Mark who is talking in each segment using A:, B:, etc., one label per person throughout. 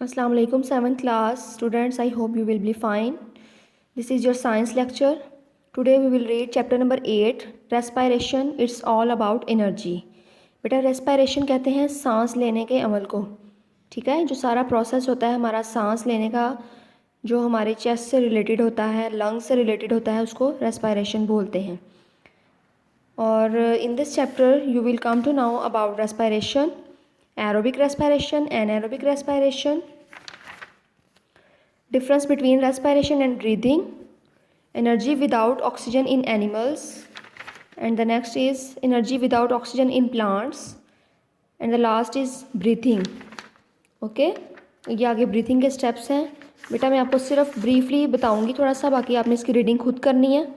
A: Assalamu alaikum 7th class students. I hope you will be fine. This is your science lecture. Today we will read chapter number 8 respiration. It's all about energy. बेटा respiration कहते हैं सांस लेने के अमल को, ठीक है। जो सारा प्रोसेस होता है हमारा सांस लेने का, जो हमारे चेस्ट से रिलेटेड होता है, लंग्स से रिलेटेड होता है, उसको respiration बोलते हैं। और in this chapter you will come to know about respiration, aerobic respiration, anaerobic respiration, difference between respiration and breathing, energy without oxygen in animals, and the next is energy without oxygen in plants, and the last is breathing. Okay ये आगे breathing के steps हैं। बेटा मैं आपको सिर्फ briefly बताऊंगी थोड़ा सा, बाकी आपने इसकी रीडिंग खुद करनी है।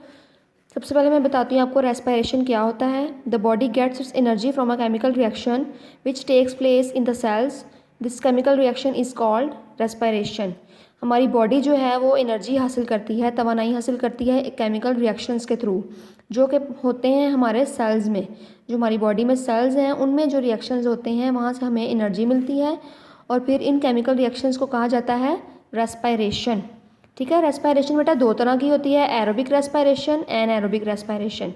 A: सबसे पहले मैं बताती हूँ आपको रेस्पिरेशन क्या होता है। The body gets its energy from a chemical reaction which takes place in the cells. This chemical reaction is called respiration. हमारी बॉडी जो है वो एनर्जी हासिल करती है, तवानाई हासिल करती है केमिकल रिएक्शंस के थ्रू, जो कि होते हैं हमारे सेल्स में। जो हमारी बॉडी में सेल्स हैं उनमें जो रिएक्शंस होते हैं वहाँ से हमें एनर्जी मिलती है, और फिर इन केमिकल रिएक्शंस को कहा जाता है रेस्पिरेशन, ठीक है। रेस्पिरेशन बेटा दो तरह की होती है, aerobic respiration, anaerobic respiration.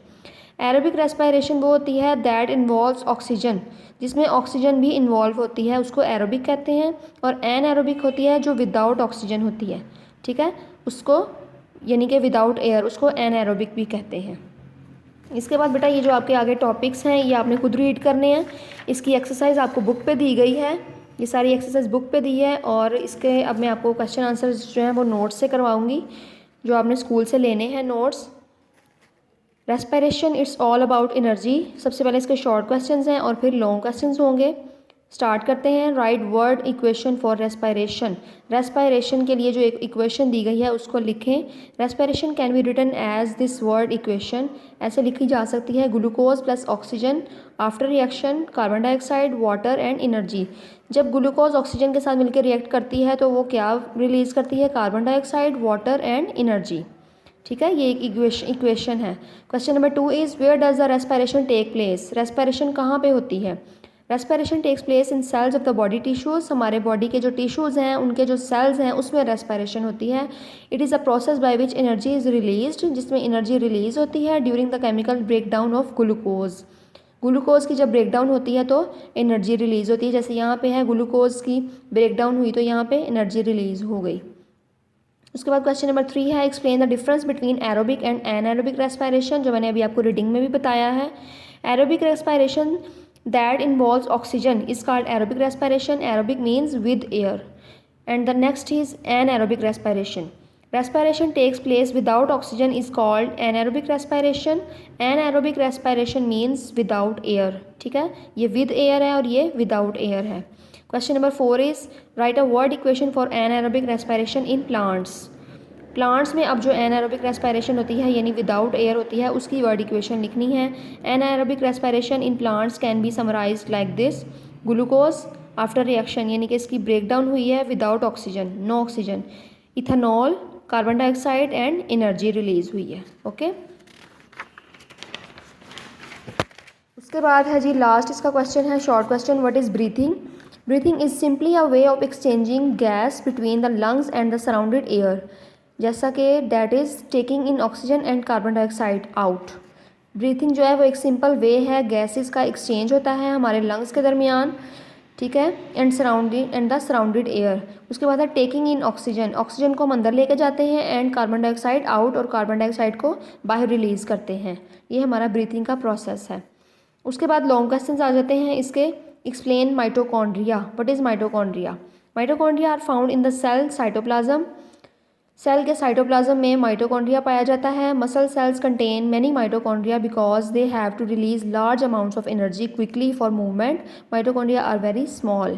A: Aerobic respiration वो होती है दैट इन्वॉल्व्स ऑक्सीजन, जिसमें ऑक्सीजन भी इन्वॉल्व होती है, उसको एरोबिक कहते हैं। और एनाएरोबिक होती है जो विदाउट ऑक्सीजन होती है, ठीक है, उसको यानी कि विदाउट एयर, उसको एनाएरोबिक भी कहते हैं। इसके बाद बेटा ये जो आपके आगे टॉपिक्स हैं ये आपने खुद रीड करने हैं। इसकी एक्सरसाइज आपको बुक पे दी गई है, ये सारी एक्सरसाइज बुक पे दी है, और इसके अब मैं आपको क्वेश्चन आंसर्स जो हैं वो नोट्स से करवाऊंगी, जो आपने स्कूल से लेने हैं notes. Respiration it's all about energy. सबसे पहले इसके शॉर्ट क्वेश्चंस हैं और फिर लॉन्ग क्वेश्चंस होंगे। स्टार्ट करते हैं। Right word equation for respiration. Respiration के लिए जो एक इक्वेशन दी गई है उसको लिखें। Respiration can be written as this word equation. ऐसे लिखी जा सकती है, glucose plus oxygen after reaction, carbon dioxide, water and energy. जब ग्लूकोज ऑक्सीजन के साथ मिलकर रिएक्ट करती है तो वो क्या रिलीज़ करती है, carbon dioxide, water and energy, ठीक है। ये एक इक्वेशन है। Question number 2 is where does the respiration take place. Respiration कहाँ पे होती है। Respiration takes place in cells of the body tissues. हमारे बॉडी के जो टिश्यूज़ हैं उनके जो सेल्स हैं उसमें रेस्पिरेशन होती है। It is a process by which energy is released, जिसमें एनर्जी रिलीज़ होती है during the chemical breakdown of glucose. Glucose की जब ब्रेकडाउन होती है तो एनर्जी रिलीज़ होती है। जैसे यहाँ पे है ग्लूकोज की ब्रेकडाउन हुई तो यहाँ पे एनर्जी रिलीज़ हो गई। उसके बाद क्वेश्चन नंबर 3 है explain the difference between aerobic and anaerobic respiration, जो मैंने अभी आपको रीडिंग में भी बताया है। Aerobic respiration that involves oxygen is called aerobic respiration. Aerobic means with air. And the next is anaerobic respiration. Respiration takes place without oxygen is called anaerobic respiration. Anaerobic respiration means without air, ठीक है। ये with air है और ये without air है। Question number 4 is right a word equation for anaerobic respiration in plants. Plants में अब जो एनाएरोबिक रेस्पिरेशन होती है यानी विदाउट एयर होती है उसकी वर्ड इक्वेशन लिखनी है। Anaerobic respiration in plants can be summarised like this. Glucose after reaction यानी कि इसकी ब्रेकडाउन हुई है without oxygen, no oxygen, ethanol, carbon dioxide and energy release हुई है, ओके। उसके बाद है जी लास्ट इसका क्वेश्चन है short question, what is breathing. Breathing is simply a way of exchanging gas between the lungs and the surrounded air, जैसा कि that is taking in oxygen and carbon dioxide out. Breathing जो है वो एक simple way है, gases का exchange होता है हमारे लंग्स के दरमियान, ठीक है, एंड द सराउंडेड एयर। उसके बाद है टेकिंग इन ऑक्सीजन, ऑक्सीजन को हम अंदर लेके जाते हैं, एंड कार्बन डाइऑक्साइड आउट, और कार्बन डाइऑक्साइड को बाहर रिलीज़ करते हैं। ये हमारा ब्रीथिंग का प्रोसेस है। उसके बाद लॉन्ग क्वेश्चंस आ जाते हैं इसके। Explain mitochondria. What is mitochondria. Mitochondria are found in the cell cytoplasm. Cell के साइटोप्लाज्म में माइटोकॉन्ड्रिया पाया जाता है। Muscle cells contain many mitochondria because they have to release large amounts of energy quickly for movement. Mitochondria are very small.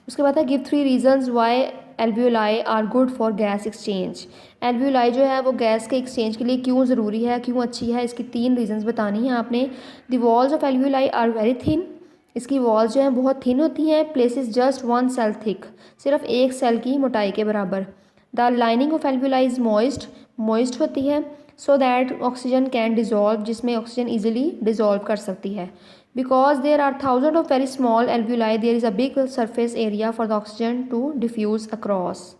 A: उसके बाद है give 3 reasons why alveoli are good for gas exchange. Alveoli जो है वो gas के exchange के लिए क्यों ज़रूरी है, क्यों अच्छी है, इसकी 3 रीजंस बतानी है आपने। The walls of alveoli are very thin. इसकी वॉल्स जो हैं बहुत थिन होती हैं। प्लेसेस जस्ट 1 सेल थिक, सिर्फ एक सेल की मोटाई के बराबर। The lining of alveoli is moist होती है, so that oxygen can dissolve, जिसमें ऑक्सीजन ईजिली डिजॉल्व कर सकती है। Because there are thousand of very small alveoli there is a big surface area for the oxygen to diffuse across.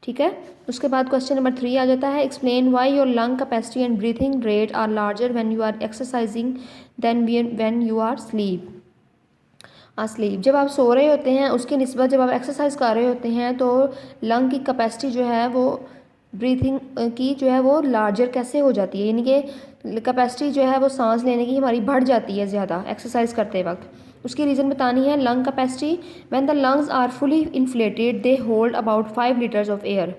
A: ठीक है। उसके बाद क्वेश्चन नंबर 3 आ जाता है, explain why your lung capacity and breathing rate are larger when you are exercising than when you are sleep. जब आप सो रहे होते हैं उसकी निस्बत जब आप एक्सरसाइज कर रहे होते हैं तो लंग की कैपेसिटी जो है वो ब्रीथिंग की जो है वो लार्जर कैसे हो जाती है, यानी कि कैपेसिटी जो है वो सांस लेने की हमारी बढ़ जाती है ज़्यादा एक्सरसाइज करते वक्त। उसकी रीज़न बतानी है। Lung capacity, when the lungs are fully inflated they hold about 5 litres of air.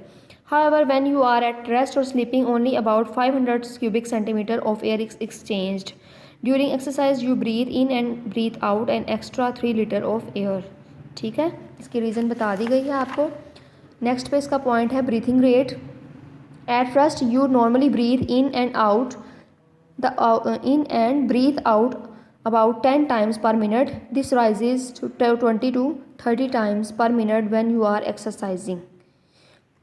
A: However, when you are at rest or sleeping, only about 500 cubic centimeter of air is exchanged. During exercise, you breathe in and breathe out an extra 3 litre of air. ठीक है, इसकी reason बता दी गई है आपको। Next पे इसका point है breathing rate. At rest, you normally breathe in and out in and breathe out about 10 times per minute. This rises to 20 to 30 times per minute when you are exercising.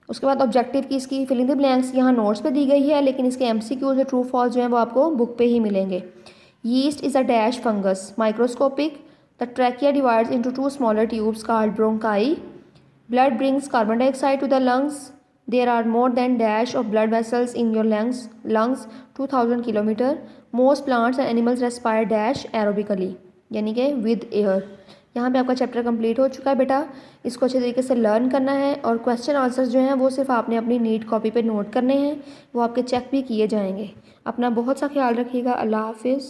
A: उसके बाद objective की इसकी filling the blanks यहाँ notes पे दी गई है, लेकिन इसके एमसीक्यूज और ट्रू फॉल्स जो हैं वो आपको बुक पे ही मिलेंगे। Yeast is a dash fungus, microscopic. The trachea divides into 2 smaller tubes called bronchi. Blood brings carbon dioxide to the lungs. There are more than dash of blood vessels in your lungs 2000 kilometre. Most plants and animals respire dash aerobically, यानी कि with air। यहाँ पे आपका chapter complete हो चुका है बेटा। इसको अच्छे तरीके से लर्न करना है और क्वेश्चन आंसर्स जो हैं वो सिर्फ आपने अपनी नीट कॉपी पे नोट करने हैं, वो आपके चेक भी किए जाएंगे। अपना बहुत सा ख्याल रखिएगा। अल्लाह हाफिज़।